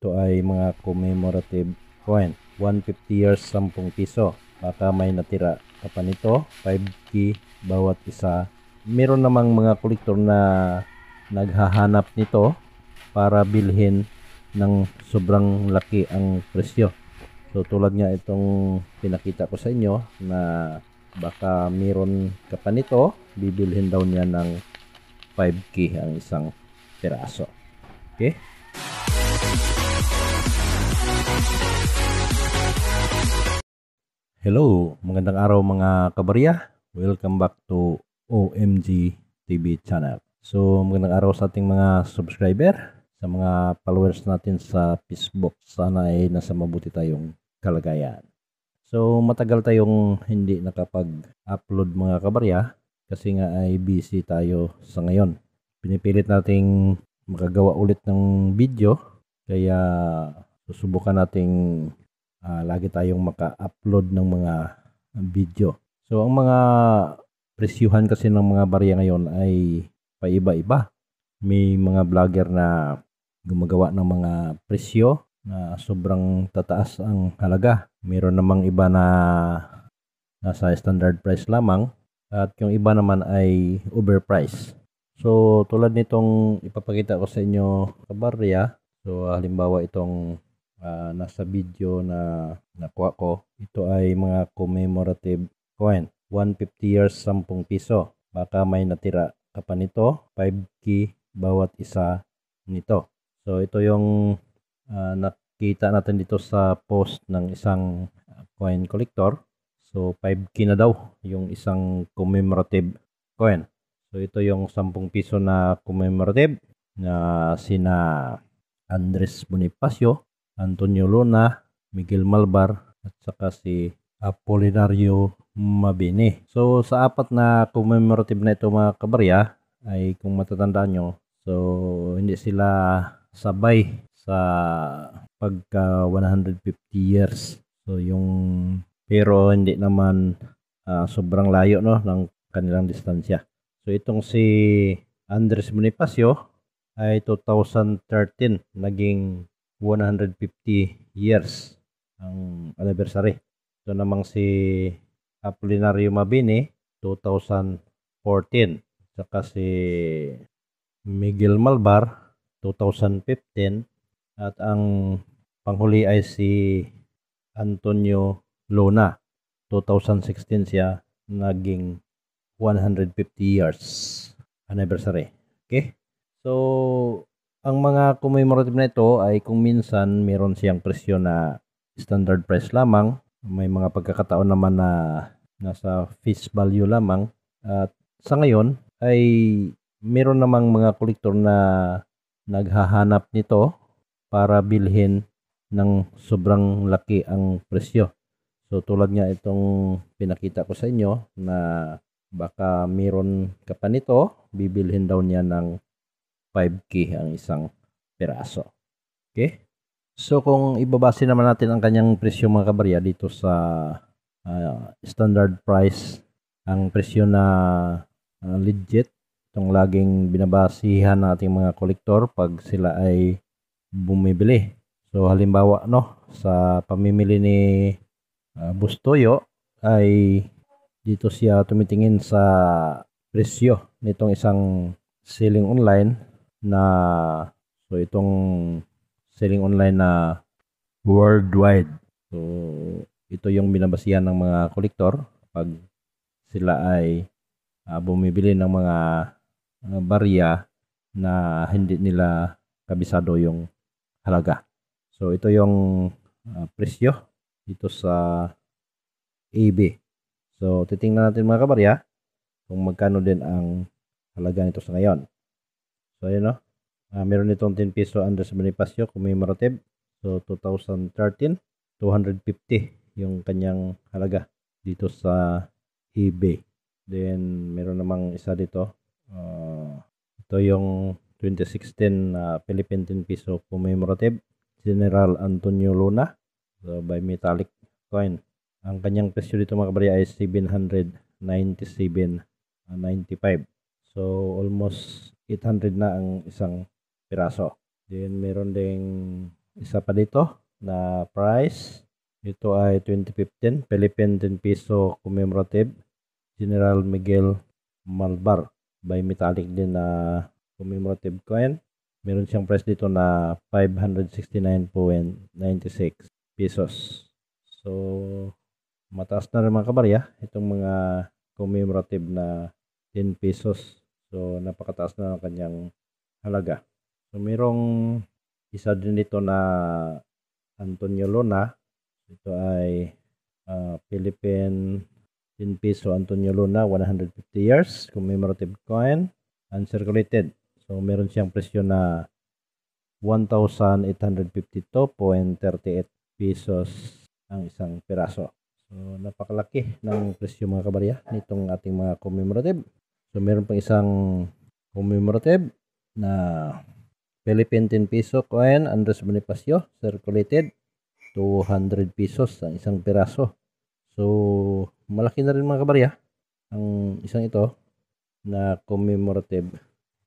Ito ay mga commemorative coin. 150 years, 10 piso. Baka may natira ka pa nito. 5K bawat isa. Meron namang mga kolektor na naghahanap nito para bilhin ng sobrang laki ang presyo. So tulad nga itong pinakita ko sa inyo na baka meron ka pa nito, bibilhin daw niya ng 5K ang isang piraso. Okay? Hello, magandang araw mga kabarya. Welcome back to OMG TV channel. So magandang araw sa ating mga subscriber, sa mga followers natin sa Facebook. Sana ay nasa mabuti tayong kalagayan. So matagal tayong hindi nakapag-upload mga kabarya kasi nga ay busy tayo sa ngayon. Pinipilit nating makagawa ulit ng video kaya susubukan nating lagi tayong maka-upload ng mga video. So ang mga presyuhan kasi ng mga barya ngayon ay paiba-iba. May mga vlogger na gumagawa ng mga presyo na sobrang tataas ang halaga. Meron namang iba na nasa standard price lamang at yung iba naman ay overpriced. So tulad nitong ipapakita ko sa inyo kabarya, so halimbawa itong nasa video na nakuha ko, ito ay mga commemorative coin. 150 years, 10 piso. Baka may natira ka pa nito, 5K bawat isa nito. So ito yung nakita natin dito sa post ng isang coin collector. So 5K na daw yung isang commemorative coin. So ito yung 10 piso na commemorative na sina Andres Bonifacio, Antonio Luna, Miguel Malvar at saka si Apolinario Mabini. So sa apat na commemorative na ito mga kabarya ay kung matatandaan nyo, so hindi sila sabay sa pagka 150 years. So yung pero hindi naman sobrang layo no ng kanilang distansya. So itong si Andres Bonifacio ay 2013 naging 150 years ang anniversary. So namang si Apolinario Mabini 2014, saka si Miguel Malvar 2015 at ang panghuli ay si Antonio Luna 2016 siya naging 150 years anniversary. Okay? So ang mga commemorative na ito ay kung minsan meron siyang presyo na standard price lamang. May mga pagkakataon naman na nasa face value lamang. At sa ngayon ay meron namang mga kolektor na naghahanap nito para bilhin ng sobrang laki ang presyo. So tulad nga itong pinakita ko sa inyo na baka meron ka pa nito, bibilhin daw niya ng 5K ang isang piraso. Okay? So kung ibabase naman natin ang kanyang presyo mga kabarya dito sa standard price, ang presyo na legit, itong laging binabasihan ng ating mga kolektor pag sila ay bumibili. So halimbawa no, sa pamimili ni Bustoyo ay dito siya tumitingin sa presyo nitong isang selling online na so itong selling online na worldwide. So ito yung binabasihan ng mga kolektor pag sila ay bumibili ng mga barya na hindi nila kabisado yung halaga. So ito yung presyo dito sa eBay. So titingnan natin mga kabarya kung magkano din ang halaga nito sa ngayon. So ayun no. Meron itong 10 piso Andres Bonifacio commemorative. So 2013, 250 yung kanyang halaga dito sa eBay. Then meron namang isa dito. Ito yung 2016 Philippine 10 piso commemorative General Antonio Luna, so by metallic coin. Ang kanyang presyo dito mga kabarya ay 797.95. So almost 800 na ang isang piraso. Then meron ding isa pa dito na price. Ito ay 2015 Philippine 10 peso commemorative General Miguel Malvar by metallic din na commemorative coin. Meron siyang price dito na 569.96 pesos. So, mataas na rin mga kabarya itong mga commemorative na 10 pesos. So, napakataas na ang kanyang halaga. So, merong isa din dito na Antonio Luna. Ito ay Philippine 10 peso Antonio Luna, 150 years, commemorative coin, uncirculated. So, meron siyang presyo na 1,852.38 pesos ang isang piraso. So, napakalaki ng presyo mga kabarya nitong ating mga commemorative. So, meron pang isang commemorative na Philippine 10 peso coin, Andres Bonifacio, circulated, 200 pesos ang isang piraso. So, malaki na rin mga kabarya ang isang ito na commemorative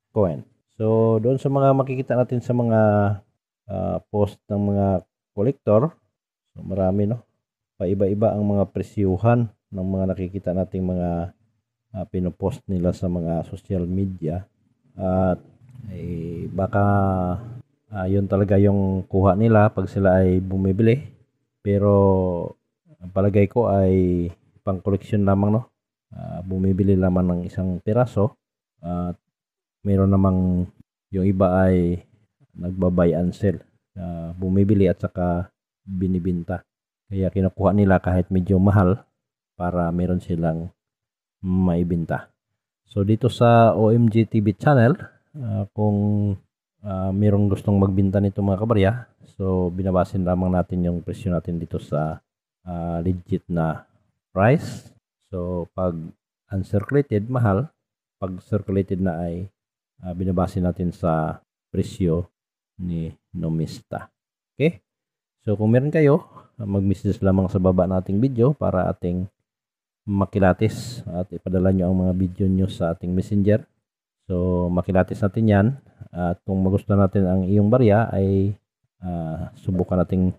coin. So, doon sa mga makikita natin sa mga post ng mga collector, so marami no, paiba-iba ang mga presyuhan ng mga nakikita nating mga pinopost nila sa mga social media. At baka yun talaga yung kuha nila pag sila ay bumibili. Pero ang palagay ko ay pang koleksyon lamang no. Bumibili lamang ng isang piraso. At meron namang yung iba ay nagbabay and sell. Bumibili at saka binibinta. Kaya kinukuha nila kahit medyo mahal para meron silang maibenta. So dito sa OMG TV channel, kung mayroong gustong magbenta nito mga kabarya, so binabasin lamang natin yung presyo natin dito sa legit na price. So pag uncirculated, mahal. Pag circulated na ay binabasin natin sa presyo ni Nomista. Okay? So kung meron kayo, mag-message lamang sa baba nating video para ating makilatis at ipadala nyo ang mga video nyo sa ating messenger. So makilatis natin yan at kung magustuhan natin ang iyong barya ay subukan nating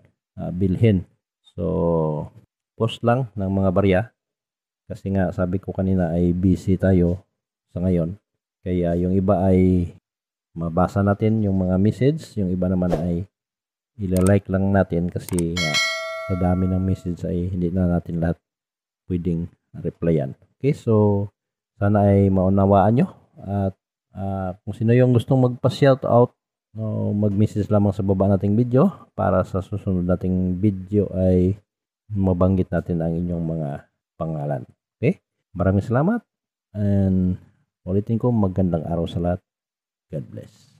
bilhin. So post lang ng mga barya kasi nga sabi ko kanina ay busy tayo sa ngayon. Kaya yung iba ay mabasa natin yung mga message, yung iba naman ay ila-like lang natin kasi nga sa dami ng message ay hindi na natin lahat pwedeng replyan. Okay, so sana ay maunawaan nyo at kung sino yung gustong magpa-shoutout, mag-message lamang sa baba nating video para sa susunod nating video ay mabanggit natin ang inyong mga pangalan. Okay, maraming salamat and ulitin ko, magandang araw sa lahat. God bless.